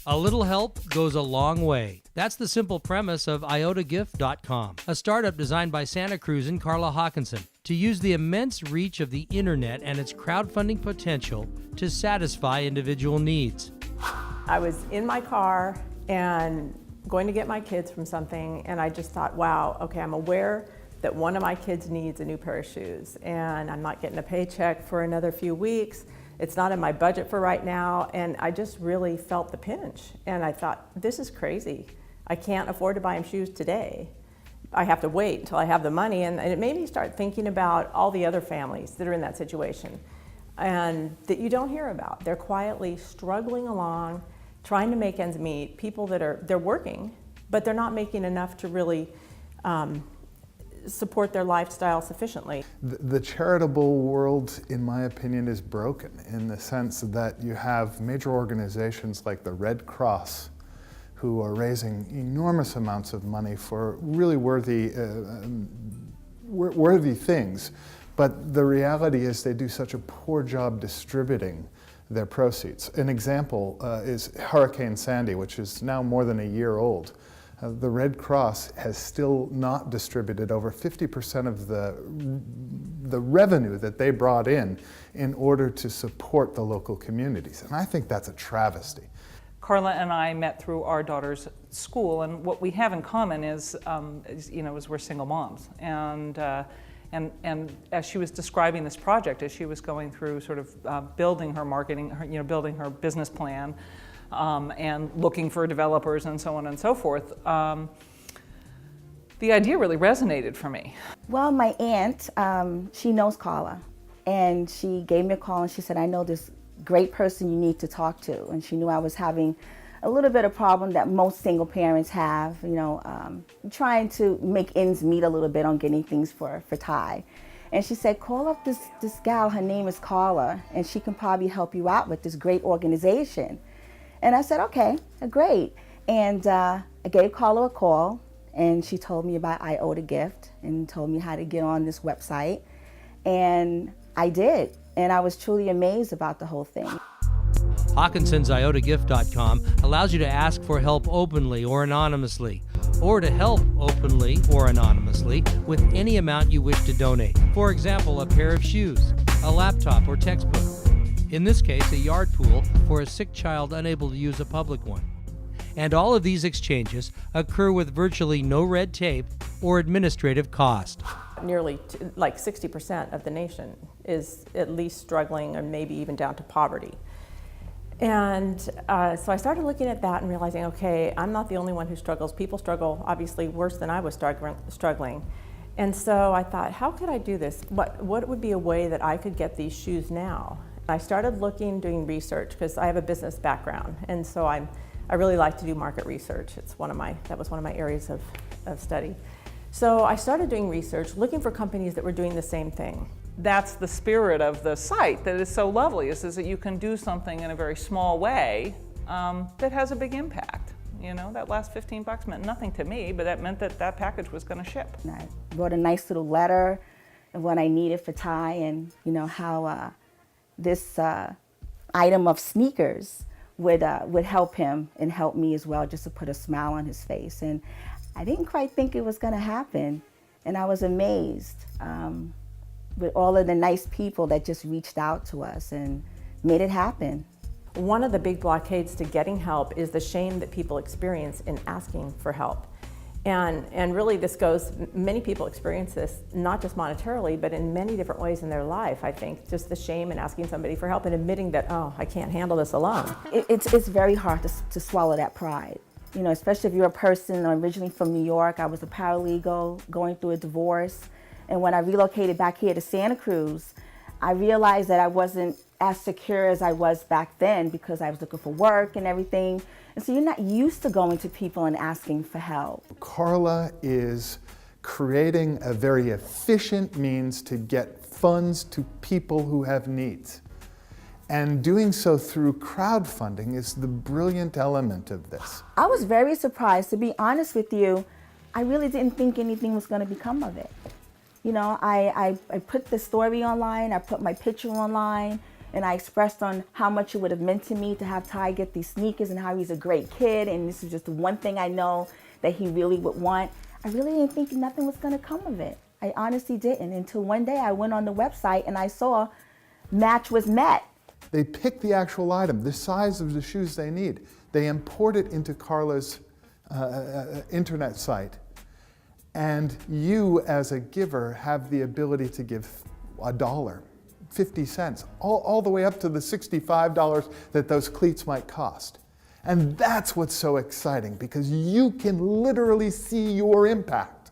A little help goes a long way. That's the simple premise of IotaGift.com, a startup designed by Santa Cruz and Carla Hawkinson to use the immense reach of the internet and its crowdfunding potential to satisfy individual needs. I was in my car and going to get my kids from something, and I just thought, wow, okay, I'm aware that one of my kids needs a new pair of shoes, and I'm not getting a paycheck for another few weeks. It's not in my budget for right now, and I just really felt the pinch. And I thought, this is crazy. I can't afford to buy him shoes today. I have to wait until I have the money, and it made me start thinking about all the other families that are in that situation and that you don't hear about. They're quietly struggling along, trying to make ends meet, people that they're working, but they're not making enough to really support their lifestyle sufficiently. The charitable world, in my opinion, is broken in the sense that you have major organizations like the Red Cross who are raising enormous amounts of money for really worthy things. But the reality is they do such a poor job distributing their proceeds. An example is Hurricane Sandy, which is now more than a year old. The Red Cross has still not distributed over 50% of the revenue that they brought in order to support the local communities. And I think that's a travesty. Carla and I met through our daughter's school, and what we have in common is we're single moms. And as she was describing this project, as she was going through sort of building her marketing, building her business plan, and looking for developers and so on and so forth, the idea really resonated for me. Well, my aunt, she knows Carla, and she gave me a call and she said, I know this great person you need to talk to. And she knew I was having a little bit of problem that most single parents have, trying to make ends meet a little bit on getting things for Ty. And she said, call up this gal, her name is Carla, and she can probably help you out with this great organization. And I said, okay, great. And I gave Carla a call, and she told me about Iota Gift and told me how to get on this website. And I did. And I was truly amazed about the whole thing. Hawkinson's IotaGift.com allows you to ask for help openly or anonymously, or to help openly or anonymously with any amount you wish to donate. For example, a pair of shoes, a laptop or textbook. In this case, a yard pool for a sick child unable to use a public one. And all of these exchanges occur with virtually no red tape or administrative cost. Nearly 60% of the nation is at least struggling, or maybe even down to poverty. And so I started looking at that and realizing, okay, I'm not the only one who struggles. People struggle obviously worse than I was struggling. And so I thought, how could I do this? What would be a way that I could get these shoes now? I started doing research, because I have a business background, and so I really like to do market research. That was one of my areas of study. So I started doing research, looking for companies that were doing the same thing. That's the spirit of the site that is so lovely, is that you can do something in a very small way that has a big impact. That last $15 meant nothing to me, but that meant that package was going to ship. And I wrote a nice little letter of what I needed for Ty, and how this item of sneakers would help him and help me as well, just to put a smile on his face. And I didn't quite think it was going to happen, and I was amazed with all of the nice people that just reached out to us and made it happen. One of the big blockades to getting help is the shame that people experience in asking for help. And really many people experience this, not just monetarily, but in many different ways in their life, I think. Just the shame in asking somebody for help and admitting that, oh, I can't handle this alone. It's very hard to swallow that pride. Especially if you're a person originally from New York. I was a paralegal going through a divorce. And when I relocated back here to Santa Cruz, I realized that I wasn't as secure as I was back then, because I was looking for work and everything. And so you're not used to going to people and asking for help. Carla is creating a very efficient means to get funds to people who have needs. And doing so through crowdfunding is the brilliant element of this. I was very surprised. To be honest with you, I really didn't think anything was going to become of it. I put the story online, I put my picture online, and I expressed on how much it would have meant to me to have Ty get these sneakers and how he's a great kid and this is just the one thing I know that he really would want. I really didn't think nothing was going to come of it. I honestly didn't, until one day I went on the website and I saw match was met. They pick the actual item, the size of the shoes they need. They import it into Carla's internet site. And you, as a giver, have the ability to give $1, 50 cents, all the way up to the $65 that those cleats might cost. And that's what's so exciting, because you can literally see your impact.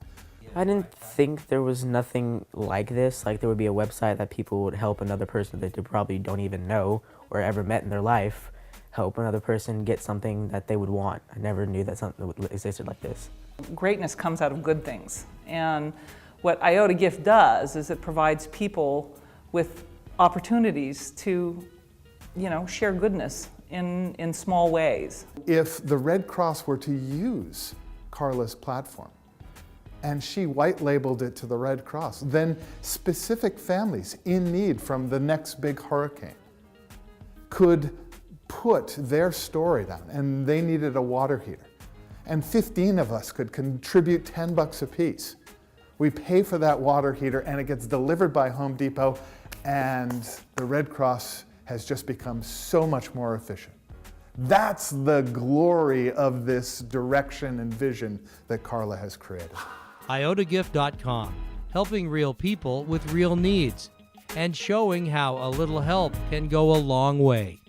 I didn't think there was nothing like this, like there would be a website that people would help another person that they probably don't even know or ever met in their life, help another person get something that they would want. I never knew that something existed like this. Greatness comes out of good things. And what Iota Gift does is it provides people with opportunities to, share goodness in small ways. If the Red Cross were to use Carla's platform, and she white labeled it to the Red Cross, then specific families in need from the next big hurricane could put their story down, and they needed a water heater. And 15 of us could contribute $10 a piece. We pay for that water heater and it gets delivered by Home Depot, and the Red Cross has just become so much more efficient. That's the glory of this direction and vision that Carla has created. IotaGift.com, helping real people with real needs and showing how a little help can go a long way.